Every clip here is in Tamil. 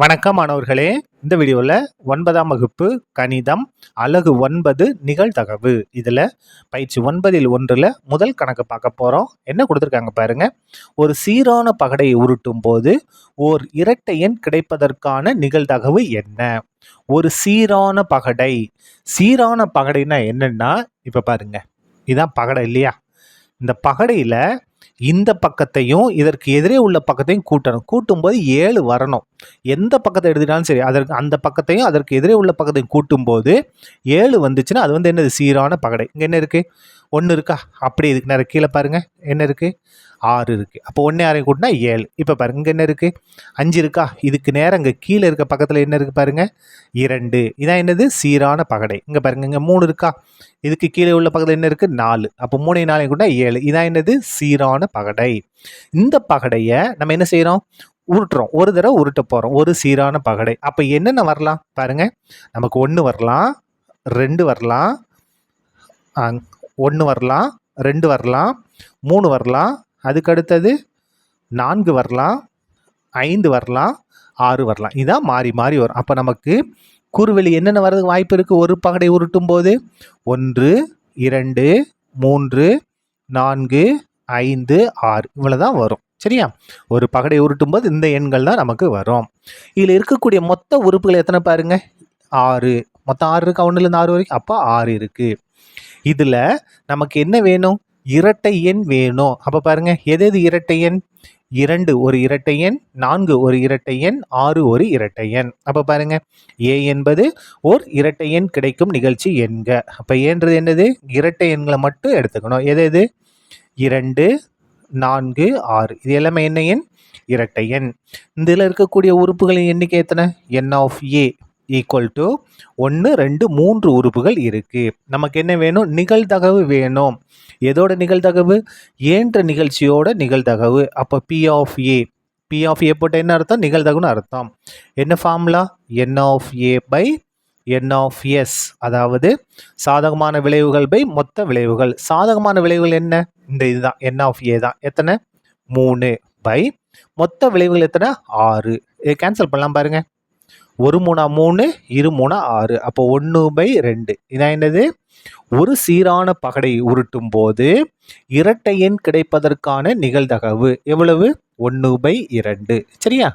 வணக்கம் மாணவர்களே. இந்த வீடியோவில் 9ஆம் வகுப்பு கணிதம் அலகு 9 நிகழ்தகவு இதில் பயிற்சி 9இல் 1ல் முதல் கணக்கு பார்க்க போகிறோம். என்ன கொடுத்துருக்காங்க பாருங்க. ஒரு சீரான பகடையை உருட்டும் போது ஓர் இரட்டை எண் கிடைப்பதற்கான நிகழ்தகவு என்ன? ஒரு சீரான பகடை. சீரான பகடைனா என்னன்னா, இப்போ பாருங்க, இதான் பகடை இல்லையா? இந்த பகடையில் இந்த பக்கத்தையும் இதற்கு எதிரே உள்ள பக்கத்தையும் கூட்டணும். கூட்டும்போது 7 வரணும். எந்த பக்கத்தை எடுத்துட்டாலும் சரி, அதற்கு அந்த பக்கத்தையும் அதற்கு எதிரே உள்ள பக்கத்தையும் கூட்டும்போது 7 வந்துச்சுன்னா அது வந்து என்னது? சீரான பகடை. இங்கே என்ன இருக்குது? 1 இருக்கா? அப்படி இதுக்கு நேரம் கீழே பாருங்கள், என்ன இருக்குது? 6 இருக்குது. அப்போ 1 6 கூட்டினா 7. இப்போ பாருங்க, இங்கே என்ன இருக்குது? 5 இருக்கா? இதுக்கு நேரம் இங்கே கீழே இருக்க பக்கத்தில் என்ன இருக்குது பாருங்கள்? 2. இதான் என்னது? சீரான பகடை. இங்கே பாருங்க, இங்கே 3 இருக்கா? இதுக்கு கீழே உள்ள பக்கத்தில் என்ன இருக்குது? 4. அப்போ 3 4 கூட்டினா 7. இதான் என்னது? சீரான பகடை. இந்த பகடையை நம்ம என்ன செய்கிறோம்? உருட்டுறோம். ஒரு தடவை உருட்ட போகிறோம். ஒரு சீரான பகடை. அப்போ என்னென்ன வரலாம் பாருங்க. நமக்கு 1 வரலாம், 2 வரலாம், 1 வரலாம், 2 வரலாம், 3 வரலாம், அதுக்கு அடுத்தது 4 வரலாம், 5 வரலாம், 6 வரலாம். இதான் மாறி மாறி வரும். அப்போ நமக்கு குறுவெளி என்னென்ன வர்றதுக்கு வாய்ப்பு இருக்குது? ஒரு பகடை உருட்டும் போது 1 2 3 4 5 6 இவ்வளோதான் வரும். சரியா? ஒரு பகடை உருட்டும் போது இந்த எண்கள் தான் நமக்கு வரும். இதில் இருக்கக்கூடிய மொத்த உறுப்புகள் எத்தனை பாருங்க? 6. மொத்தம் 6 இருக்கா? 1லேருந்து 6 வரைக்கும். அப்போ 6 இருக்குது. இதில் நமக்கு என்ன வேணும்? இரட்டை எண் வேணும். அப்போ பாருங்க, எது எது இரட்டை எண்? 2 ஒரு இரட்டை எண், 4 ஒரு இரட்டை எண், 6 ஒரு இரட்டை எண். அப்போ பாருங்க, ஏ என்பது ஓர் இரட்டை எண் கிடைக்கும் நிகழ்ச்சி என்க. அப்போ ஏன்றது என்னது? இரட்டை எண்களை மட்டும் எடுத்துக்கணும். எது எது? 2 4 6 இது எல்லாமே என்ன எண்? இரட்டை எண். இதில் இருக்கக்கூடிய உறுப்புகளின் எண்ணிக்கை எத்தனை? என் ஆஃப் ஏ ஈக்குவல் டு 1 2 3 உறுப்புகள் இருக்கு. நமக்கு என்ன வேணும்? நிகழ்தகவு வேணும். எதோட நிகழ்தகவு? ஏன்ற நிகழ்ச்சியோட நிகழ்தகவு. அப்போ P of A. P of A போட்ட என்ன அர்த்தம்? நிகழ்தகவுன்னு அர்த்தம். என்ன formula? N of A by n of S, அதாவது சாதகமான விளைவுகள் பை மொத்த விளைவுகள். சாதகமான விளைவுகள் என்ன? இந்த இதுதான் என் ஆஃப் ஏ தான். எத்தனை? 3 பை மொத்த விளைவுகள் எத்தனை? 6. இதை கேன்சல் பண்ணலாம் பாருங்க. 1 3 3, 2 3 6. அப்போ 1/2. இதான் என்னது? ஒரு சீரான பகடை உருட்டும் போது இரட்டை எண் கிடைப்பதற்கான நிகழ்தகவு எவ்வளவு? 1/2. சரியா?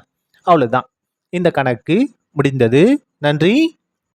அவ்வளவுதான். இந்த கணக்கு முடிந்தது. நன்றி.